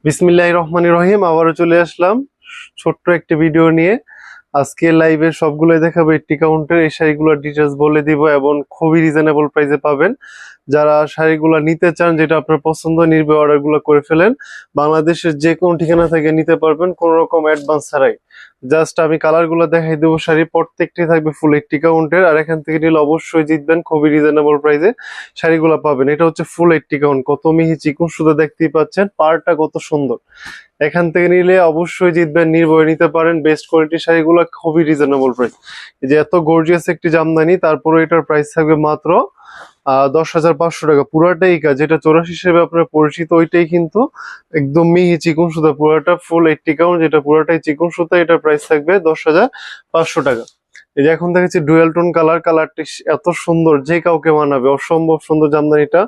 বিসমিল্লাহির রহমানির রহিম। আবারও চলে আসলাম ছোট্ট একটি ভিডিও নিয়ে। আজকে লাইভে সবগুলোই দেখাবো এইট্টি কাউন্টের এই শাড়িগুলোর ডিটেলস বলে দিব এবং খুবই রিজনেবল প্রাইসে পাবেন। যারা শাড়িগুলো নিতে চান, যেটা আপনার পছন্দ, নির্ভয় অর্ডারগুলো করে ফেলেন। বাংলাদেশের যে কোনো ঠিকানা থেকে নিতে পারবেন কোনো রকম অ্যাডভান্স ছাড়াই। জাস্ট আমি কালারগুলো দেখাই দেবো। শাড়ি প্রত্যেকটি থাকবে ফুল এইট্টি কাউন্টের, আর এখান থেকে নিলে অবশ্যই জিতবেন। খুবই রিজনেবল প্রাইসে শাড়িগুলো পাবেন। এটা হচ্ছে ফুল এইট্টি কাউন্ট। কত মিহি চিকন শুধু দেখতেই পাচ্ছেন, পাড়টা কত সুন্দর। এখান থেকে নিলে অবশ্যই জিতবেন, নির্ভয়ে নিতে পারেন। বেস্ট কোয়ালিটির শাড়িগুলো খুবই রিজনেবল প্রাইস। এই যে এত গর্জিয়াস একটি জামদানি, তারপরে এটার প্রাইস থাকবে মাত্র 10,500 টাকা। পুরাটাই কাজ, যেটা 84 হিসেবে আপনার পরিচিত ওইটাই কিন্তু একদম মিহি চিকন সুতা। পুরাটা ফুল এইট্টি কাউন্ট, যেটা পুরাটাই চিকন সুতা। এটার প্রাইস থাকবে 10,500 টাকা। এই যে এখন দেখেছি ডুয়াল টোন কালার, কালারটি এত সুন্দর যে কাউকে মানাবে, অসম্ভব সুন্দর জামদানিটা।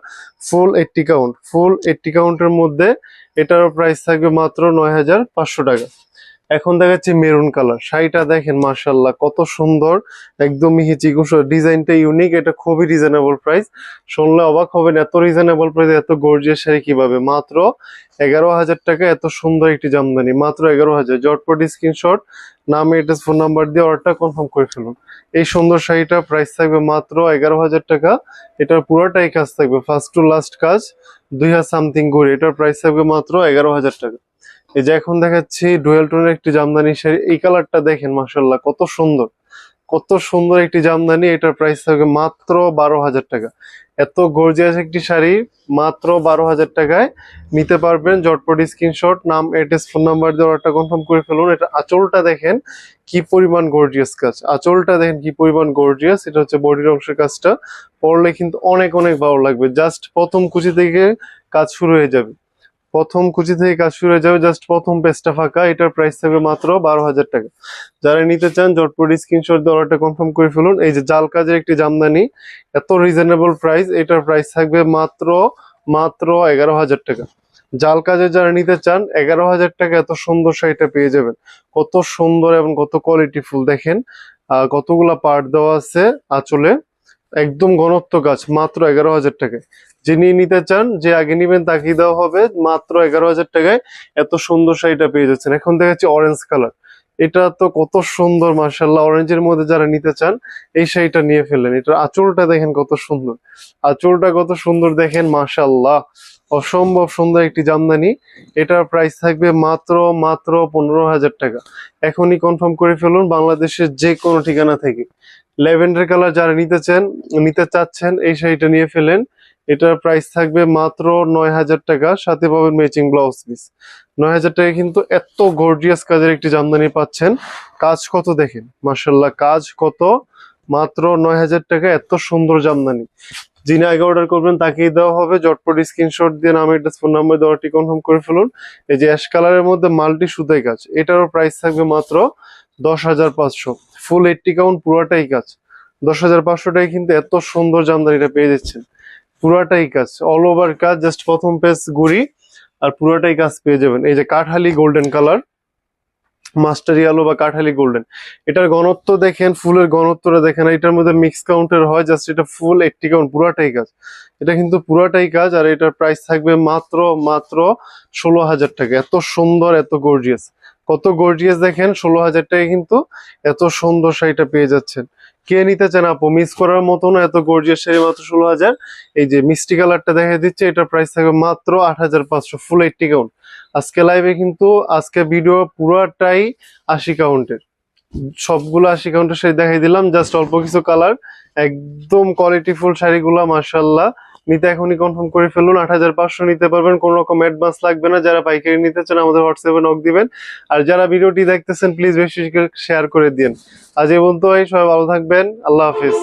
ফুল এইট্টি কাউন্ট, ফুল এইট্টি কাউন্টের মধ্যে এটারও প্রাইস থাকবে মাত্র 9,500 টাকা। এখন দেখাচ্ছি মেরুন কালার। শাড়িটা দেখেন মাশাআল্লাহ কত সুন্দর, একদম মিহি চিকন, ডিজাইনটা ইউনিক। এটা খুবই রিজনেবল প্রাইস, শুনলে অবাক হবেন এত রিজনেবল প্রাইসে এত গর্জিয়াস শাড়ি কিভাবে। মাত্র 11,000 টাকা এত সুন্দর একটি জামদানি, মাত্র 11,000। জটপট স্ক্রিনশট, নাম, এড্রেস, ফোন নাম্বার দিয়ে অর্ডারটা কনফার্ম করে ফেলুন। এই সুন্দর শাড়িটা প্রাইস থাকবে মাত্র 11,000 টাকা। এটার পুরোটাই কাজ থাকবে, ফার্স্ট টু লাস্ট কাজ, 2,000 সামথিং করে। এটার প্রাইস থাকবে মাত্র 11,000 টাকা। এই যে এখন দেখাচ্ছি ডুয়েল টোনের একটি জামদানি শাড়ি। এই কালারটা দেখেন মাশাআল্লাহ কত সুন্দর, কত সুন্দর একটি জামদানি। এটার প্রাইস থাকবে মাত্র 12,000 টাকা। এত গর্জিয়াস একটি শাড়ি মাত্র 12,000 টাকায় নিতে পারবেন। জটপট স্ক্রিনশট, নাম, এড্রেস, ফোন নাম্বার দিয়ে অর্ডারটা কনফার্ম করে ফেলুন। এটা আঁচলটা দেখেন কি পরিমাণ গর্জিয়াস কাজ, আঁচলটা দেখেন কি পরিমাণ গর্জিয়াস। এটা হচ্ছে বডির অংশের কাজটা, পরলে কিন্তু অনেক অনেক ভালো লাগবে। জাস্ট প্রথম কুচি থেকে কাজ শুরু হয়ে যাবে, প্রথম কুচি থেকে কাজ শুরু হয়ে যাবে। জাস্ট প্রথম পেজটা ফাঁকা। এটার প্রাইস থাকবে মাত্র 12,000 টাকা। যারা নিতে চান জটপট স্ক্রিনশট দিয়ে অর্ডারটা কনফার্ম করে ফেলুন। এই যে জাল কাজের একটি জামদানি, এত রিজনেবল প্রাইস। এটার প্রাইস থাকবে মাত্র 11,000 টাকা। জাল কাজে যারা নিতে চান 11,000 টাকা এত সুন্দর শাড়িটা পেয়ে যাবেন। কত সুন্দর এবং কত কোয়ালিটি ফুল দেখেন, কতগুলা পার্ট দেওয়া আছে আঁচলে, একদম ঘনত্ব কাজ, মাত্র 11,000 টাকায়। যিনি নিতে চান, যে আগে নিবেন তাকে দেওয়া হবে মাত্র 11,000 টাকায়। এত সুন্দর শাড়িটা পেয়ে যাচ্ছেন। এখন দেখাচ্ছি অরেঞ্জ কালার। এটা তো কত সুন্দর মাশাআল্লাহ। অরেঞ্জের মধ্যে যারা নিতে চান এই শাড়িটা নিয়ে ফেললেন। এটার আঁচলটা দেখেন কত সুন্দর, আঁচলটা কত সুন্দর দেখেন মাশাআল্লাহ, অসম্ভব সুন্দর একটি জামদানি। এটার প্রাইস থাকবে মাত্র 15,000 টাকা। এখনই কনফার্ম করে ফেলুন বাংলাদেশের যে কোনো ঠিকানা থেকে। ল্যাভেন্ডার কালার যারা নিতে চাচ্ছেন এই শাড়িটা নিয়ে ফেলেন। এটার প্রাইস থাকবে মাত্র 9,000 টাকা, সাথে পাবেন ম্যাচিং ব্লাউজ পিস। 9,000 টাকা কিন্তু এত গর্জিয়াস কাজের একটি জামদানি পাচ্ছেন। কাজ কত দেখেন মাশাআল্লাহ, কাজ কত, মাত্র 9,000 টাকা এত সুন্দর জামদানি। যিনি আগে অর্ডার করবেন তাকেই দেওয়া হবে। জটপট স্ক্রিনশট দিয়ে নাম, এড্রেস, ফোন নাম্বার দিয়ে অর্ডারটি কনফার্ম করে ফেলুন। এই যে অ্যাশ কালারের মধ্যে মাল্টি সুতাই কাজ, এটারও প্রাইস থাকবে মাত্র 10,500। ফুল এইট্টি কাউন্ট, পুরাটাই কাজ। 10,500 টাকায় কিন্তু এত সুন্দর জামদানিটা পেয়ে যাচ্ছেন। পুরাটাই কাজ, অল ওভার কাজ, জাস্ট প্রথম পেজ গুড়ি আর পুরাটাই কাজ পেয়ে যাবেন। এই যে Kathali golden colour, master yellow বা কাঠালি গোল্ডেন। এটার ঘনত্ব দেখেন, ফুলের ঘনত্বটা দেখেন। এটার মধ্যে মিক্স কাউন্টের হয়, জাস্ট এটা ফুল এইট্টি কাউন্ট, পুরাটাই কাজ। এটা কিন্তু পুরাটাই কাজ। আর এটার প্রাইস থাকবে মাত্র 16,000 টাকা। এত সুন্দর, এত গর্জিয়াস, কত গর্জিয়াস দেখেন। 16,000 টাকা কিন্তু এত সুন্দর শাড়িটা পেয়ে যাচ্ছেন। কে নিতে চান আপু, মিস করার মতো না, এত গর্জিয়াস শাড়ি মাত্র 16,000। এই যে মিষ্টি কালারটা দেখা দিচ্ছে, এটার প্রাইস থাকবে মাত্র 8,500, ফুল এইট্টি কাউন্ট। আজকে লাইভে কিন্তু, আজকে ভিডিও পুরাটাই 80 কাউন্টের, সবগুলো 80 কাউন্টের শাড়ি দেখাই দিলাম। জাস্ট অল্প কিছু কালার, একদম কোয়ালিটি ফুল শাড়িগুলা মাশাআল্লাহ। নিতে এখনই কনফার্ম করে ফেলুন। 8,500 নিতে পারবেন, কোনো রকম অ্যাডভান্স লাগবে না। যারা পাইকারি নিতে চান আমাদের হোয়াটসঅ্যাপে নক দিবেন। আর যারা ভিডিওটি দেখতেছেন প্লিজ বেশি শেয়ার করে দিন। আজ এই পর্যন্ত, সবাই ভালো থাকবেন, আল্লাহ হাফিজ।